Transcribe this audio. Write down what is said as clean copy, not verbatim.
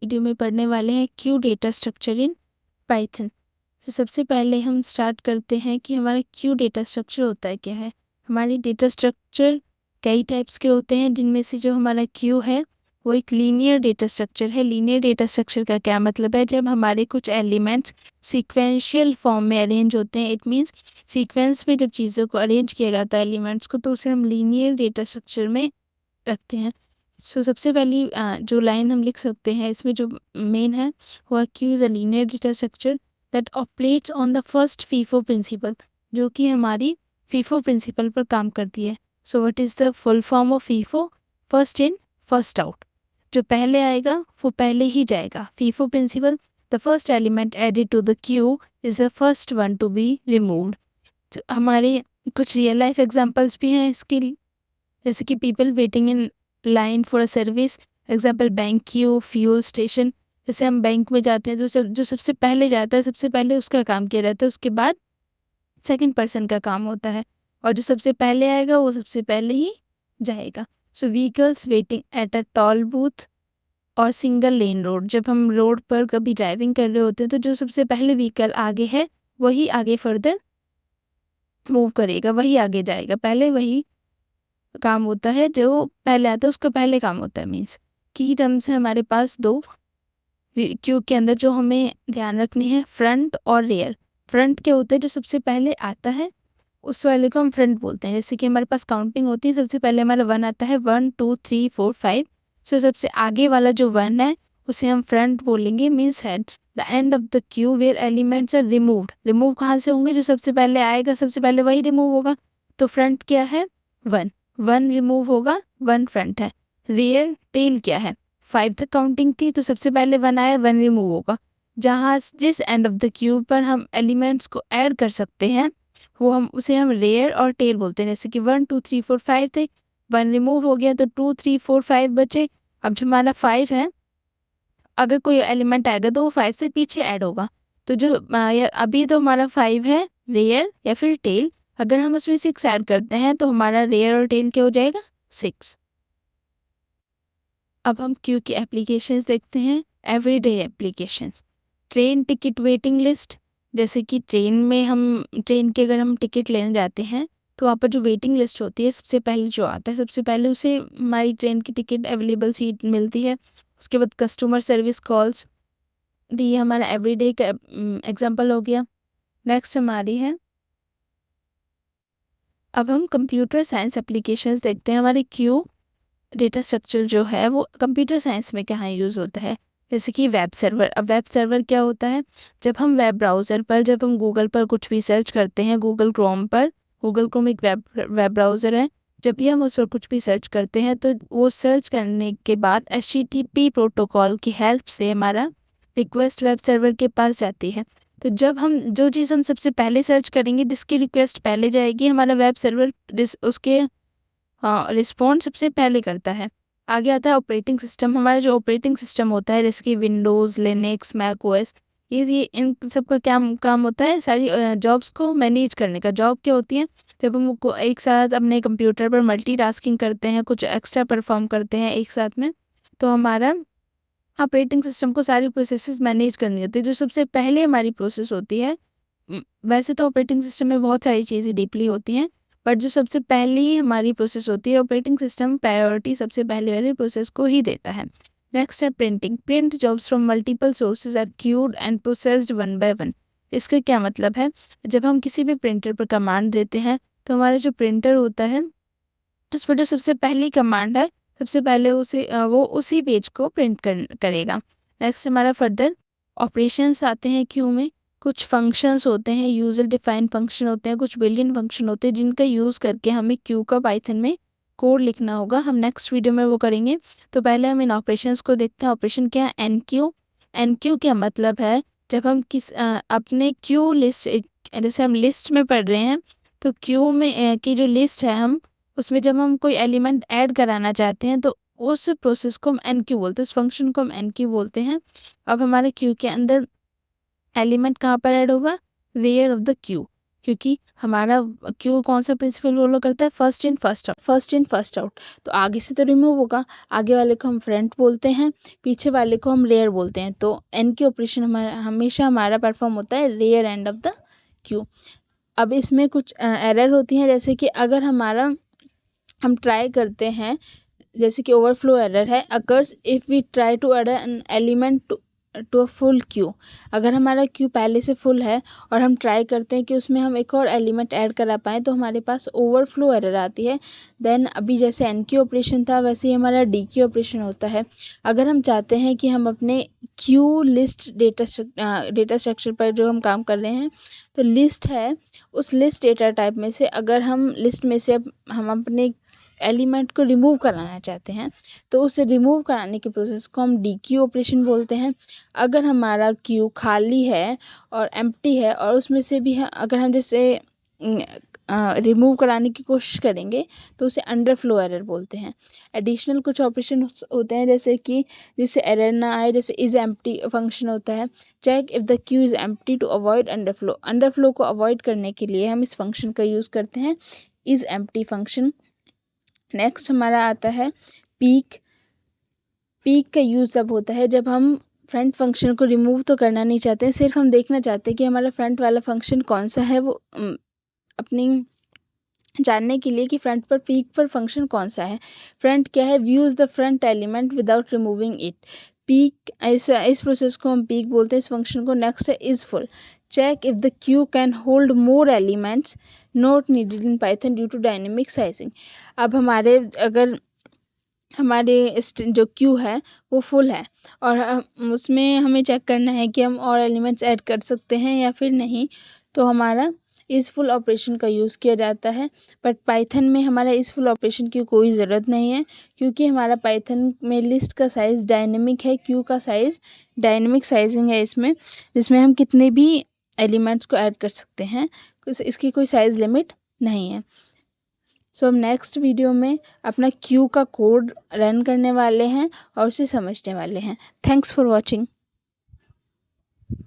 Video में पढ़ने वाले हैं Q data structure in Python. तो सबसे पहले हम स्टार्ट करते हैं कि हमारा क्यू डेटा स्ट्रक्चर होता है क्या है। हमारी डेटा स्ट्रक्चर कई टाइप्स के होते हैं, जिनमें से जो हमारा क्यू है वो एक लीनियर डेटा स्ट्रक्चर है। लीनियर डेटा स्ट्रक्चर का क्या मतलब है? जब हमारे कुछ एलिमेंट्स सीक्वेंशियल फॉर्म में अरेंज होते हैं, इट मीन्स सीक्वेंस में जब चीज़ों को अरेंज किया जाता है एलिमेंट्स को, तो उसे हम लीनियर डेटा स्ट्रक्चर में रखते हैं। सबसे पहली जो लाइन हम लिख सकते हैं इसमें जो मेन है वो queue is a linear data structure that operates on the first FIFO principle, जो कि हमारी फीफो प्रिंसिपल पर काम करती है। So what is the full form of FIFO? First in first out. जो पहले आएगा वो पहले ही जाएगा। FIFO principle, the first element added to the queue is the first one to be removed. तो हमारे कुछ रियल लाइफ एग्जांपल्स भी हैं इसके लिए, जैसे कि people waiting in line for a service, example bank Q, fuel station. जैसे हम बैंक में जाते हैं, जो सबसे पहले जाता है सबसे पहले उसका काम किया जाता है, उसके बाद सेकंड पर्सन का काम होता है, और जो सबसे पहले आएगा वो सबसे पहले ही जाएगा। So vehicles waiting at a toll booth और सिंगल लेन रोड। जब हम रोड पर कभी ड्राइविंग कर रहे होते हैं तो जो सबसे पहले व्हीकल आगे है वही आगे फर्दर मूव करेगा, वही आगे जाएगा, पहले वही काम होता है। जो पहले आता है उसका पहले काम होता है। मीन्स की टर्म्स है हमारे पास दो क्यू के अंदर जो हमें ध्यान रखनी है, फ्रंट और रियर। फ्रंट क्या होता है? जो सबसे पहले आता है उस वाले को हम फ्रंट बोलते हैं। जैसे कि हमारे पास काउंटिंग होती है, सबसे पहले हमारा 1 आता है, 1 2 3 4 5। सो सबसे आगे वाला जो 1 है उसे हम फ्रंट बोलेंगे। Means head the end of the queue where elements are removed. Remove कहाँ से होंगे? जो सबसे पहले आएगा सबसे पहले वही रिमूव होगा। तो फ्रंट क्या है? 1 1 रिमूव होगा, 1 फ्रंट है। रियर टेल क्या है? 5 तक काउंटिंग थी तो सबसे पहले 1 आया, 1 रिमूव होगा। जहाँ जिस एंड ऑफ द क्यू पर हम एलिमेंट्स को ऐड कर सकते हैं वो उसे हम रेयर और टेल बोलते हैं। जैसे कि 1 2 3 4 5 थे, 1 रिमूव हो गया तो 2 3 4 5 बचे। अब जो हमारा 5 है, अगर कोई एलिमेंट आएगा तो वो 5 से पीछे ऐड होगा। तो जो अभी तो हमारा 5 है रेयर या फिर टेल, अगर हम उसमें 6 ऐड करते हैं तो हमारा रेयर और टेल क्या हो जाएगा? 6। अब हम क्यू की एप्लीकेशंस देखते हैं, everyday applications. Train ticket waiting list, जैसे कि ट्रेन के अगर हम टिकट लेने जाते हैं तो वहाँ पर जो वेटिंग लिस्ट होती है, सबसे पहले जो आता है सबसे पहले उसे हमारी ट्रेन की टिकट अवेलेबल सीट मिलती है। उसके बाद कस्टमर सर्विस कॉल्स भी हमारा एवरीडे का एग्जांपल हो गया। नेक्स्ट हमारी है, अब हम कंप्यूटर साइंस एप्लीकेशंस देखते हैं। हमारे क्यू डेटा स्ट्रक्चर जो है वो कंप्यूटर साइंस में कहाँ यूज़ होता है? जैसे कि वेब सर्वर। अब वेब सर्वर क्या होता है? जब हम वेब ब्राउज़र पर, जब हम गूगल पर कुछ भी सर्च करते हैं, गूगल क्रोम पर, गूगल क्रोम एक वेब ब्राउज़र है। जब भी हम उस पर कुछ भी सर्च करते हैं तो वो सर्च करने के बाद HTTP प्रोटोकॉल की हेल्प से हमारा रिक्वेस्ट वेब सर्वर के पास जाती है। तो जब हम जो चीज़ हम सबसे पहले सर्च करेंगे जिसकी रिक्वेस्ट पहले जाएगी, हमारा वेब सर्वर उसके रिस्पॉन्ड सबसे पहले करता है। आगे आता है ऑपरेटिंग सिस्टम। हमारा जो ऑपरेटिंग सिस्टम होता है, जैसे कि विंडोज़, लिनक्स, मैक ओएस, ये इन सब का क्या काम होता है? सारी जॉब्स को मैनेज करने का। जॉब क्या होती है? जब हम एक साथ अपने कंप्यूटर पर मल्टीटास्किंग करते हैं, कुछ एक्स्ट्रा परफॉर्म करते हैं एक साथ में, तो हमारा ऑपरेटिंग सिस्टम को सारी प्रोसेसेस मैनेज करनी होती है। जो सबसे पहले हमारी प्रोसेस होती है, वैसे तो ऑपरेटिंग सिस्टम में बहुत सारी चीज़ें डीपली होती हैं, बट जो सबसे पहली हमारी प्रोसेस होती है, ऑपरेटिंग सिस्टम प्रायोरिटी सबसे पहले वाली प्रोसेस को ही देता है। नेक्स्ट है printing. Print jobs from multiple sources are queued and processed one by one. इसका क्या मतलब है? जब हम किसी भी प्रिंटर पर कमांड देते हैं तो हमारा जो प्रिंटर होता है उस पर जो सबसे पहली कमांड है, सबसे पहले वो उसी पेज को प्रिंट करेगा। नेक्स्ट हमारा फर्दर ऑपरेशंस आते हैं क्यू में। कुछ फंक्शंस होते हैं, यूजर डिफाइन फंक्शन होते हैं, कुछ बिल्ट-इन फंक्शन होते हैं, जिनका यूज़ करके हमें क्यू का पाइथन में कोड लिखना होगा। हम नेक्स्ट वीडियो में वो करेंगे। तो पहले हम इन ऑपरेशंस को देखते हैं। ऑपरेशन क्या है? एनक्यू। एनक्यू क्या मतलब है? जब हम अपने क्यू लिस्ट, जैसे हम लिस्ट में पढ़ रहे हैं तो क्यू में की जो लिस्ट है, हम उसमें जब हम कोई एलिमेंट ऐड कराना चाहते हैं तो उस प्रोसेस को हम एनक्यू बोलते हैं, उस फंक्शन को हम एनक्यू बोलते हैं। अब हमारे क्यू के अंदर एलिमेंट कहाँ पर ऐड होगा? रेयर ऑफ द क्यू, क्योंकि हमारा क्यू कौन सा प्रिंसिपल फॉलो करता है, फर्स्ट इन फर्स्ट आउट। तो आगे से तो रिमूव होगा, आगे वाले को हम फ्रंट बोलते हैं, पीछे वाले को हम रेयर बोलते हैं। तो एन की ऑपरेशन हमेशा हमारा परफॉर्म होता है rear end of the queue. अब इसमें कुछ एरर होती हैं, जैसे कि अगर हम ट्राई करते हैं, जैसे कि ओवरफ्लो एरर है, occurs if we try to add an element to a full queue. अगर हमारा क्यू पहले से फुल है और हम ट्राई करते हैं कि उसमें हम एक और एलिमेंट ऐड करा पाएँ, तो हमारे पास ओवरफ्लो एरर आती है। देन अभी जैसे एन की ऑपरेशन था, वैसे ही हमारा डी की ऑपरेशन होता है। अगर हम चाहते हैं कि हम अपने क्यू लिस्ट डेटा स्ट्रक्चर पर जो हम काम कर रहे हैं, तो लिस्ट है, उस लिस्ट डेटा टाइप में से अगर हम लिस्ट में से हम अपने एलिमेंट को रिमूव कराना चाहते हैं, तो उसे रिमूव कराने के प्रोसेस को हम डी क्यू ऑपरेशन बोलते हैं। अगर हमारा क्यू खाली है और एम्प्टी है और उसमें से भी अगर हम जैसे रिमूव कराने की कोशिश करेंगे, तो उसे अंडरफ्लो एरर बोलते हैं। एडिशनल कुछ ऑपरेशन होते हैं, जैसे कि जिससे एरर ना आए, जैसे इज़ एम्प्टी फंक्शन होता है, check if the queue is empty to avoid underflow. Underflow को अवॉइड करने के लिए हम इस फंक्शन का यूज़ करते हैं, इज़ एम्प्टी फंक्शन। नेक्स्ट हमारा आता है पीक। पीक का यूज़ तब होता है जब हम फ्रंट फंक्शन को रिमूव तो करना नहीं चाहते हैं, सिर्फ हम देखना चाहते हैं कि हमारा फ्रंट वाला फंक्शन कौन सा है, वो अपनी जानने के लिए कि फ्रंट पर पीक पर फंक्शन कौन सा है। फ्रंट क्या है, views the front element without removing it. Peak, इस प्रोसेस को हम पीक बोलते हैं, इस फंक्शन को। नेक्स्ट है is full. Check if the queue can hold more elements not needed in Python due to dynamic sizing. अब अगर हमारे जो क्यू है वो फुल है और उसमें हमें चेक करना है कि हम और एलिमेंट्स ऐड कर सकते हैं या फिर नहीं, तो हमारा इस फुल ऑपरेशन का यूज़ किया जाता है। बट पाइथन में हमारा इस फुल ऑपरेशन की कोई ज़रूरत नहीं है, क्योंकि हमारा पाइथन में लिस्ट का साइज़ डायनेमिक है, क्यू का साइज़ डायनेमिक साइजिंग है इसमें, जिसमें हम कितने भी एलिमेंट्स को ऐड कर सकते हैं, इसकी कोई साइज़ लिमिट नहीं है। सो हम नेक्स्ट वीडियो में अपना क्यू का कोड रन करने वाले हैं और उसे समझने वाले हैं। Thanks for watching.